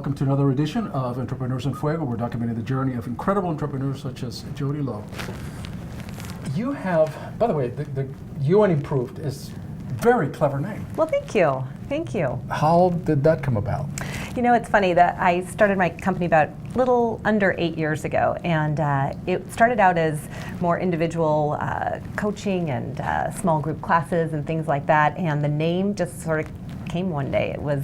welcome to another edition of Entrepreneurs in Fuego. We're documenting the journey of incredible entrepreneurs such as Jodi Lowe. You have, by the way, the UN Improved is a very clever name. Well, thank you. Thank you. How did that come about? You know, it's funny that I started my company about a little under 8 years ago, and it started out as more individual coaching and small group classes and things like that, and the name just sort of came one day. It was,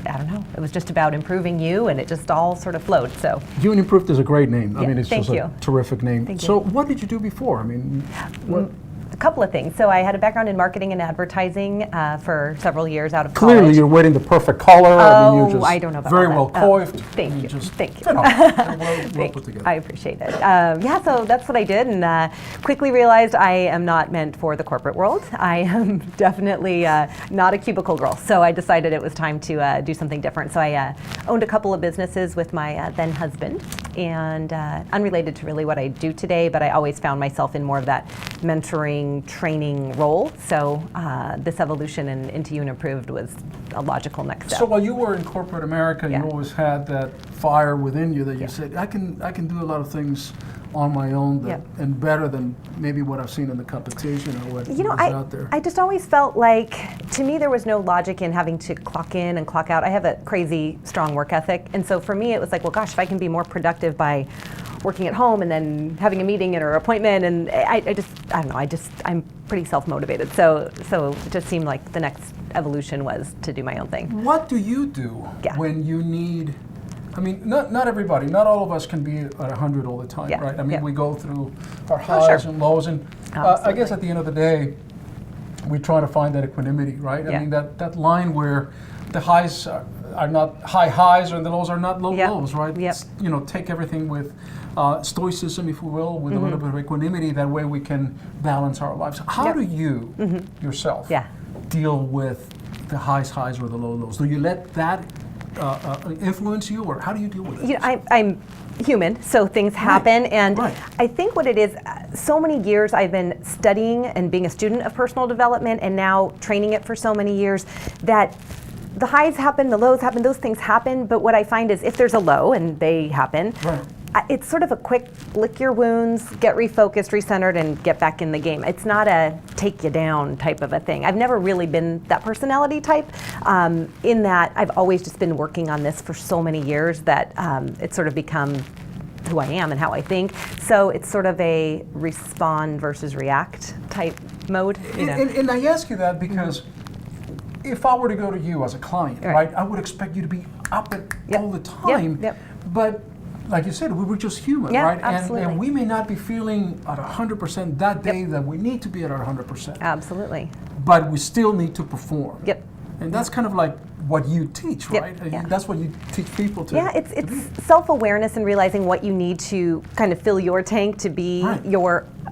I don't know, it was just about improving you, and it just all sort of flowed, so. UN Improved is a great name. Yeah, I mean, it's just a terrific name. Thank so you. What did you do before? I mean, what? A couple of things. So I had a background in marketing and advertising for several years out of Clearly, college. you're wearing the perfect color. I mean, you're just I don't know about very all well that. coiffed. Thank you. Just, Thank you. well put together. I appreciate it. Yeah, so that's what I did, and quickly realized I am not meant for the corporate world. I am definitely not a cubicle girl. So I decided it was time to do something different. So I owned a couple of businesses with my then husband, and unrelated to really what I do today, but I always found myself in more of that mentoring, training role. So this evolution into UN Improved was a logical next step. So while you were in corporate America, Yeah. you always had that fire within you that you said, I can do a lot of things on my own that, and better than maybe what I've seen in the competition or what was out there. I just always felt like, to me, there was no logic in having to clock in and clock out. I have a crazy strong work ethic, and so for me it was like, well gosh, if I can be more productive by working at home and then having a meeting or appointment, and I don't know, I'm pretty self-motivated. So it just seemed like the next evolution was to do my own thing. What do you do when you need, I mean, not everybody, not all of us can be at 100 all the time, right? I mean, we go through our highs and lows, and I guess at the end of the day, we try to find that equanimity, right? I mean, that line where the highs are not high highs and the lows are not low lows, right? You know, take everything with stoicism, if we will, with a little bit of equanimity. That way we can balance our lives. How do you yourself deal with the highs or the lows? Do you let that influence you, or how do you deal with it? You know, I'm human, so things happen, and I think what it is, so many years I've been studying and being a student of personal development, and now training it for so many years, that the highs happen, the lows happen, those things happen, but what I find is if there's a low, and they happen, it's sort of a quick lick your wounds, get refocused, recentered, and get back in the game. It's not a take you down type of a thing. I've never really been that personality type, in that I've always just been working on this for so many years that it's sort of become who I am and how I think. So it's sort of a respond versus react type mode. You know? And I ask you that because if I were to go to you as a client, right, I would expect you to be up all the time, but like you said, we were just human, right? And we may not be feeling at 100% that day that we need to be at our 100%. Absolutely. But we still need to perform. Yep. And that's kind of like what you teach, right? That's what you teach people to. Yeah, it's self-awareness and realizing what you need to kind of fill your tank to be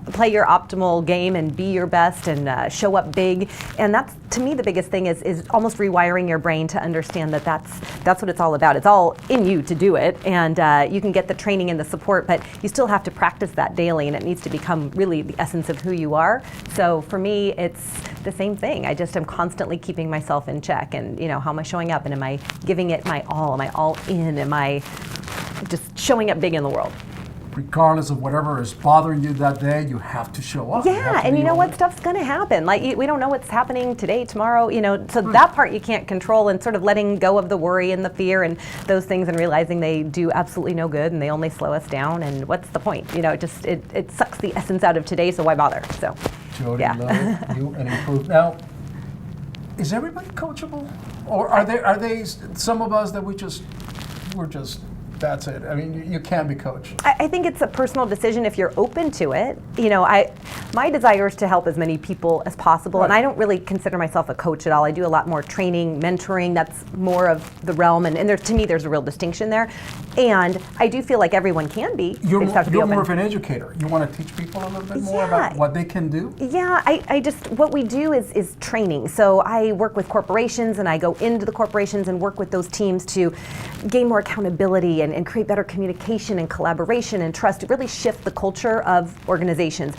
play your optimal game and be your best and show up big. And that's, to me, the biggest thing is almost rewiring your brain to understand that that's what it's all about. It's all in you to do it, and you can get the training and the support, but you still have to practice that daily, and it needs to become really the essence of who you are. So for me, it's the same thing. I just am constantly keeping myself in check, and you know, how am I showing up, and am I giving it my all? Am I all in? Am I just showing up big in the world? Regardless of whatever is bothering you that day, you have to show up. Yeah, and you know what, stuff's going to happen. Like, we don't know what's happening today, tomorrow, you know, so that part you can't control, and sort of letting go of the worry and the fear and those things, and realizing they do absolutely no good and they only slow us down, and what's the point? You know, it sucks the essence out of today, so why bother? So, Jodi, love you and improve. Now, is everybody coachable? Or are they some of us that we're just that's it? I mean, you can be coached. I think it's a personal decision if you're open to it. You know, my desire is to help as many people as possible, and I don't really consider myself a coach at all. I do a lot more training, mentoring. That's more of the realm, and to me, there's a real distinction there. And I do feel like everyone can be. You're more of an educator. You want to teach people a little bit more about what they can do? Yeah, I just, what we do is training. So I work with corporations, and I go into the corporations and work with those teams to gain more accountability and create better communication and collaboration and trust, really shift the culture of organizations.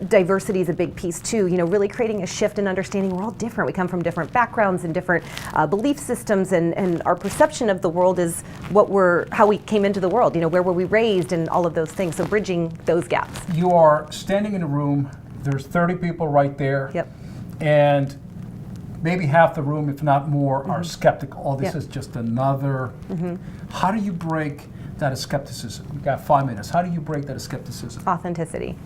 Diversity is a big piece too, really creating a shift in understanding we're all different. We come from different backgrounds and different belief systems, and our perception of the world is how we came into the world, where were we raised and all of those things. So bridging those gaps. You are standing in a room, there's 30 people right there. Yep. And maybe half the room, if not more, are skeptical. Oh, this is just another. How do you break that skepticism? You've got 5 minutes. How do you break that skepticism? Authenticity.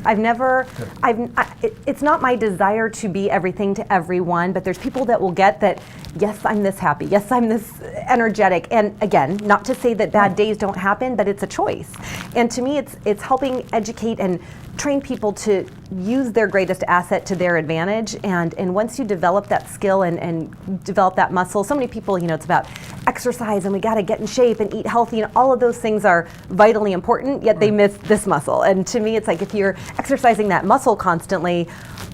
It's not my desire to be everything to everyone, but there's people that will get that, yes, I'm this happy, yes, I'm this energetic. And again, not to say that bad days don't happen, but it's a choice. And to me, it's helping educate and train people to use their greatest asset to their advantage. And once you develop that skill and develop that muscle, so many people, it's about exercise and we got to get in shape and eat healthy, and all of those things are vitally important, yet they miss this muscle. And to me, it's like if you're exercising that muscle constantly,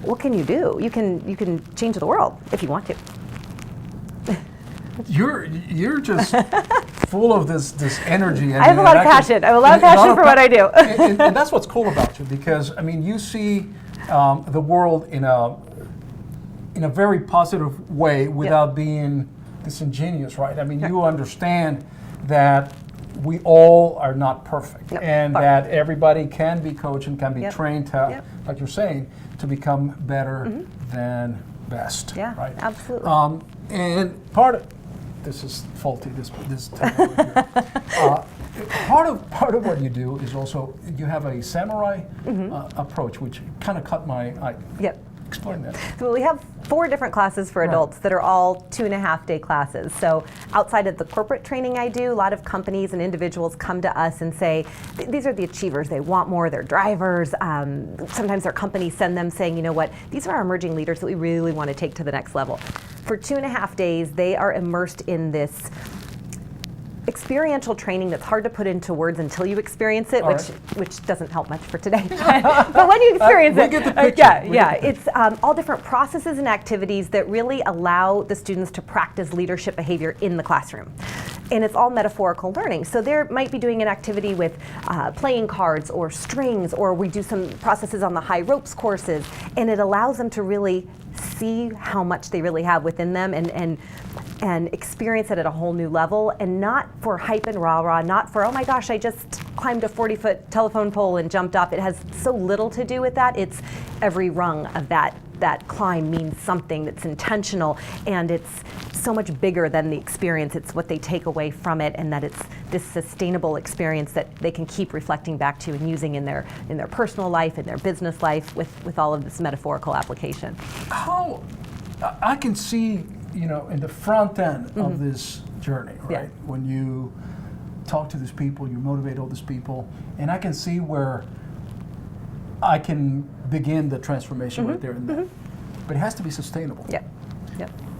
what can you do? You can change the world if you want to. You're just full of this energy. I have a lot of passion. I have a lot of passion for what I do. and that's what's cool about you, because you see the world in a very positive way without being disingenuous, right? You understand that we all are not perfect, and that everybody can be coached and can be trained to, like you're saying, to become better than best. Yeah, right? Absolutely. And part of this is faulty. This table right here. Part of what you do is also you have a samurai approach, which kind of cut my eye. Yep. Explain that. So we have 4 different classes for adults that are all 2.5-day classes. So outside of the corporate training I do, a lot of companies and individuals come to us and say, these are the achievers, they want more, they're drivers. Sometimes their companies send them saying, these are our emerging leaders that we really want to take to the next level. For 2.5 days, they are immersed in this experiential training that's hard to put into words until you experience it, which doesn't help much for today. But when you experience it, get the picture. It's all different processes and activities that really allow the students to practice leadership behavior in the classroom. And it's all metaphorical learning. So they might be doing an activity with playing cards or strings, or we do some processes on the high ropes courses, and it allows them to really see how much they really have within them and experience it at a whole new level, and not for hype and rah-rah, not for, oh my gosh, I just climbed a 40-foot telephone pole and jumped up. It has so little to do with that. It's every rung of that climb means something that's intentional, and it's so much bigger than the experience. It's what they take away from it, and that it's this sustainable experience that they can keep reflecting back to and using in their personal life, in their business life, with all of this metaphorical application. How I can see, in the front end of this journey, right? Yeah. When you talk to these people, you motivate all these people, and I can see where I can begin the transformation right there and then. But it has to be sustainable. Yep.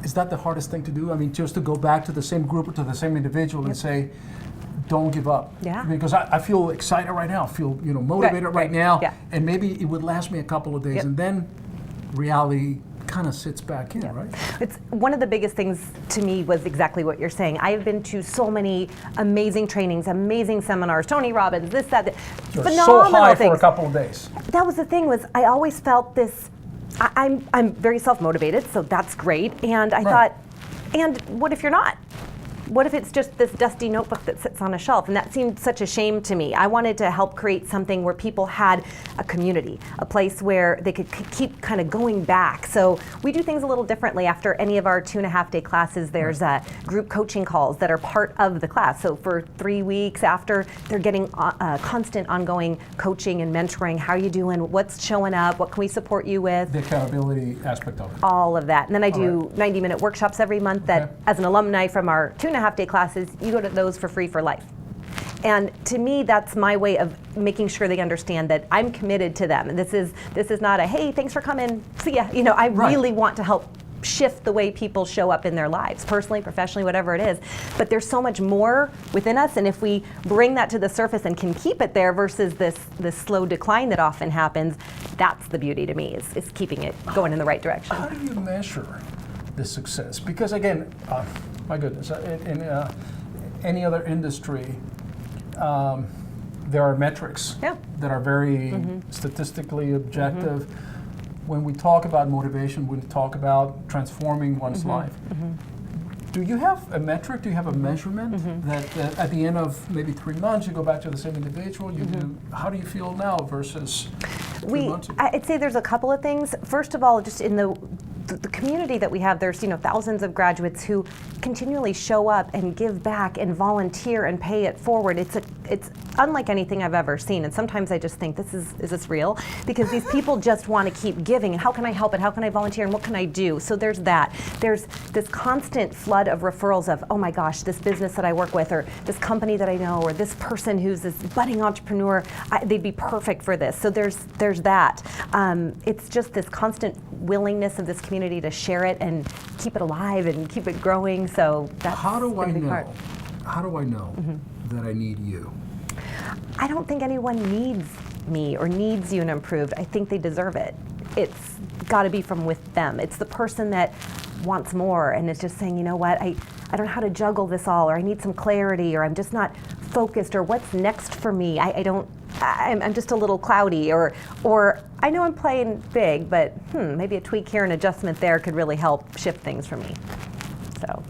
Is that the hardest thing to do? Just to go back to the same group or to the same individual and say, don't give up. Yeah. Because I feel excited right now, I feel motivated right now, and maybe it would last me a couple of days, and then reality kind of sits back in, right? It's one of the biggest things to me was exactly what you're saying. I have been to so many amazing trainings, amazing seminars, Tony Robbins, this, that, You're phenomenal so high things. for a couple of days. That was the thing, was I always felt this, I'm very self-motivated, so that's great. And I thought, and what if you're not? What if it's just this dusty notebook that sits on a shelf? And that seemed such a shame to me. I wanted to help create something where people had a community, a place where they could keep kind of going back. So we do things a little differently. After any of our 2.5-day classes, there's group coaching calls that are part of the class. So for 3 weeks after, they're getting constant ongoing coaching and mentoring. How are you doing? What's showing up? What can we support you with? The accountability aspect of it. All of that. And then I do 90-minute workshops every month that, as an alumni from our 2.5-day classes, you go to those for free for life. And to me, that's my way of making sure they understand that I'm committed to them. And this is not a, hey, thanks for coming, see ya. I really want to help shift the way people show up in their lives, personally, professionally, whatever it is. But there's so much more within us, and if we bring that to the surface and can keep it there versus this slow decline that often happens, that's the beauty to me, is keeping it going in the right direction. How do you measure the success? Because again, my goodness, any other industry, there are metrics that are very statistically objective. When we talk about motivation, when we talk about transforming one's life, do you have a metric? Do you have a measurement that at the end of maybe 3 months you go back to the same individual? You do. How do you feel now versus 3 months ago? I'd say there's a couple of things. First of all, just in the community that we have, there's thousands of graduates who continually show up and give back and volunteer and pay it forward. It's unlike anything I've ever seen. And sometimes I just think, is this real? Because these people just want to keep giving. And how can I help it? How can I volunteer? And what can I do? So there's that. There's this constant flood of referrals of, oh my gosh, this business that I work with, or this company that I know, or this person who's this budding entrepreneur, they'd be perfect for this. So there's that. It's just this constant willingness of this community to share it and keep it alive and keep it growing. So that's How do I a big know? part. How do I know that I need you? I don't think anyone needs me or needs you and improved. I think they deserve it. It's got to be from with them. It's the person that wants more and is just saying, you know what, I don't know how to juggle this all, or I need some clarity, or I'm just not focused, or what's next for me. I'm just a little cloudy, or I know I'm playing big, but maybe a tweak here and adjustment there could really help shift things for me. So.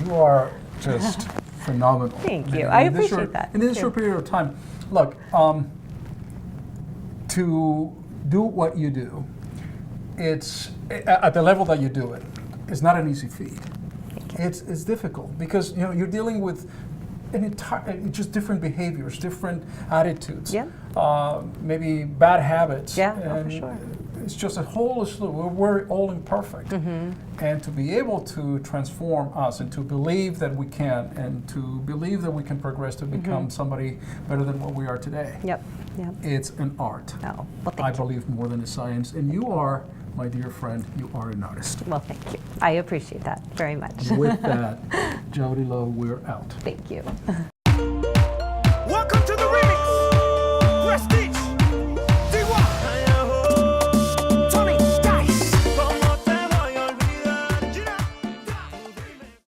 You are just phenomenal. Thank you. I appreciate that. In this short period of time, look, to do what you do, it's at the level that you do it, it's not an easy feat. It's difficult because you're dealing with just different behaviors, different attitudes, maybe bad habits. Yeah, for sure. It's just a whole slew. We're all imperfect. And to be able to transform us and to believe that we can, and to believe that we can progress to become somebody better than what we are today. Yep. It's an art. Oh, well, I believe more than a science. And you are, my dear friend, you are an artist. Well, thank you. I appreciate that very much. With that, Jodi Lowe, we're out. Thank you.